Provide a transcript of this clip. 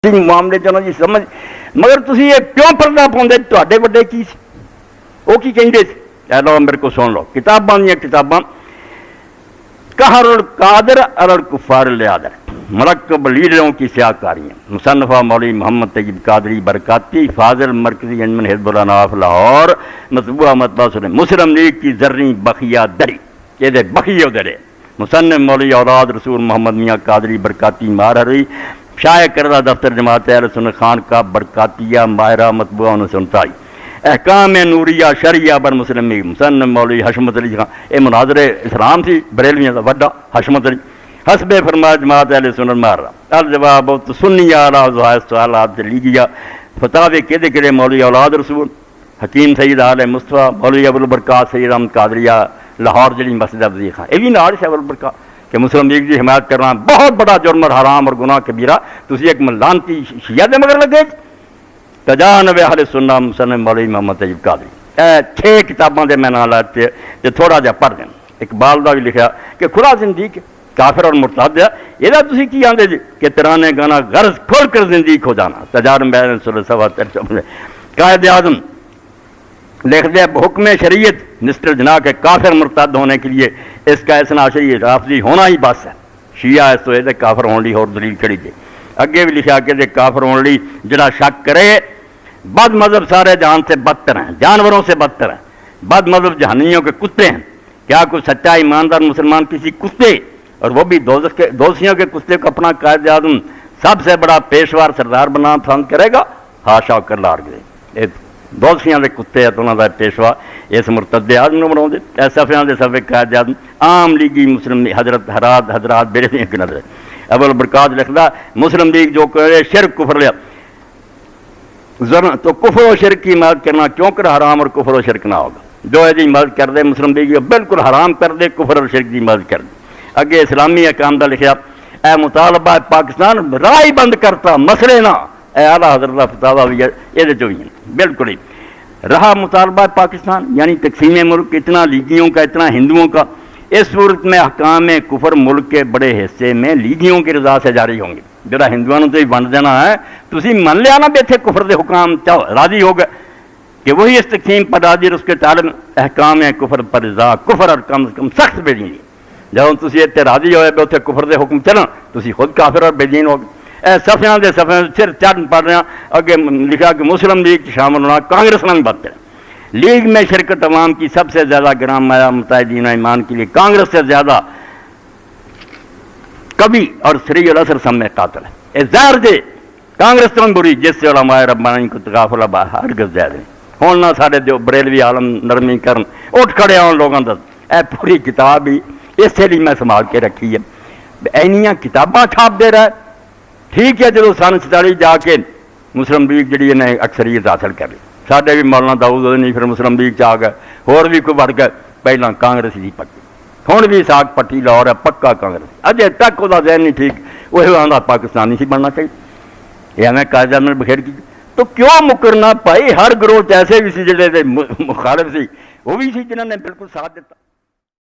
معاملے چنا جی سمجھ مگر تسی یہ کیوں پردہ پاؤندے تواڈے وڈے کی سی وہ کی کہندے سی اے لو میرے کو سن لو کتاباں دیاں کتاباں قہر القادر علی الکفار العادر مرکب لیڈروں کی سیاہ کاریاں مصنفہ مولوی محمد طیب قادری برکاتی فاضل مرکزی انجمن حزب الاناف لاہور مطبوعہ مطبع سن مسلم لیگ کی زرعی بخیہ دری یہ دے بخیہ درے مصنف مولوی اولاد رسول محمد میاں قادری برکاتی مارہری شائع کردہ دفتر جماعت اہل سنت خان کا برکاتیہ ماہرہ مطبوعہ 1939 احکام نوریہ شریعہ بر مسلم لیگ مصنف مولوی حشمت علی خان اے مناظر اسلام سی بریلویاں دا وڈا حشمت علی حسب فرما جماعت اہل سنت مارہ الجواب سنی اعلیٰ سوالات لیگیا فتاوی کہدے کرے مولوی اولاد رسول حکیم سید آل مصطفیٰ مولوی ابو البرکات سید احمد قادریہ لاہور جلی مسجد افضل خان یہ بھی نال سے ابو البرکات کہ مسلم لیگ کی حمایت کرنا بہت بڑا جرم اور حرام اور گناہ کبیرہ تسی ایک لانتی شیعہ دے مگر لگے تجانب اہل سنت مصنف مولوی محمد طیب قادری 6 کتاباں دے میں نال لاتے تے تھوڑا جا پڑھ دیں اقبال دا بھی لکھا کہ کھلا زندگی کافر اور مرتد ہے یہ تسی کی آندے جی کہ ترانے گانا غرض کھول کر زندگی کھو جانا تجارب اہل سنت سوا قائد اعظم لکھ دے حکم شریعت نسٹر جناح کے کافر مرتد ہونے کے لیے اس کا اسنا شریع رافضی ہونا ہی بس ہے شیعہ اس تو یہ کافر ہونے لی اور دلیل کھڑی دے اگے بھی لکھا کہ کافر ہونے لی جڑا شک کرے بد مذہب سارے جہان سے بدتر ہیں جانوروں سے بدتر ہیں بد مذہب جہنمیوں کے کتے ہیں کیا کوئی سچا ایماندار مسلمان کسی کتے اور وہ بھی دوسیوں کے کتے کو اپنا قائد اعظم سب سے بڑا پیشوار سردار بنا پسند کرے گا ہاشا کر لار گئے دوسیاں دے کتے تو انہوں کا پیشوا اس مرتد اعظم نے بنا دے صفیاں دے صفے قائد اعظم عام لیگی مسلم حضرت حضرات بیرے کی نظر ابو البرکات لکھدا مسلم لیگ جو کرے شرک کفر لیا تو کفر و شرک کی مدد کرنا کیوں کر حرام اور کفر و شرک نہ ہوگا جو ہے جی مدد کر دے مسلم لیگ بالکل حرام کر دے کفر اور شرک کی مدد کر دے اگے اسلامی احکام دا لکھا اے مطالبہ پاکستان راہ بند کرتا مسئلے نہ اے اعلیٰ حضرت فتاوی بھی یہ جو ہیں بالکل ہی رہا مطالبہ پاکستان یعنی تقسیم ملک اتنا لیگیوں کا اتنا ہندوؤں کا اس صورت میں احکام کفر ملک کے بڑے حصے میں لیگیوں کی رضا سے جاری ہوں گے جڑا ہندوؤں تو ہی بن دینا ہے تسی من لیا نا بیٹھے کفر دے حکام چاہو راضی ہو گئے کہ وہی اس تقسیم پر راضی اور اس کے طالب احکام کفر پر رضا کفر اور کم از کم سخت بے دینی جب تسی اتنے راضی ہوئے بے اتنے کفر دے حکم چلن تسی خود کافر اور بے دین ہو گئے صفیاں دے صفحے سر چڑھ پڑھ رہے ہیں اگے لکھا کہ مسلم لیگ شامل ہونا کانگریس میں بدتر ہے لیگ میں شرکت عوام کی سب سے زیادہ گرام مایا متحدین ایمان کے لیے کانگریس سے زیادہ کبھی اور سری الاثر سم میں قاتل ہے ظاہر دے کانگریس تو بری جس سے علماء ربانی کو تغافل ہرگز زیادہ ہوں نہ سارے جو بریلوی عالم نرمی کرن اٹھ کھڑے آن لوگوں کا اے پوری کتاب ہی اسی لیے میں سنبھال کے رکھی ہے اینیاں کتاباں چھاپ دے رہا ہے ٹھیک ہے جدو سن 47 جا کے مسلم لیگ جڑی انہیں اکثریت حاصل کر لی ساڈے بھی مولانا داؤد نہیں پھر مسلم لیگ چ آ گئے ہور بھی کوئی بڑھ گئے پہلا کانگریس ہی پکی ہوں بھی ساگ پٹی لاہور ہے پکا کانگریس اجے تک وہ ذہن نہیں ٹھیک وہ آدھا پاکستانی سی بننا چاہیے یہ ہمیں قائد اعظم نے بخیر کی تو کیوں مکرنا پائی ہر گروہ ایسے بھی سی جڑے مخالف سی وہ بھی سی جنہوں نے بالکل ساتھ دیتا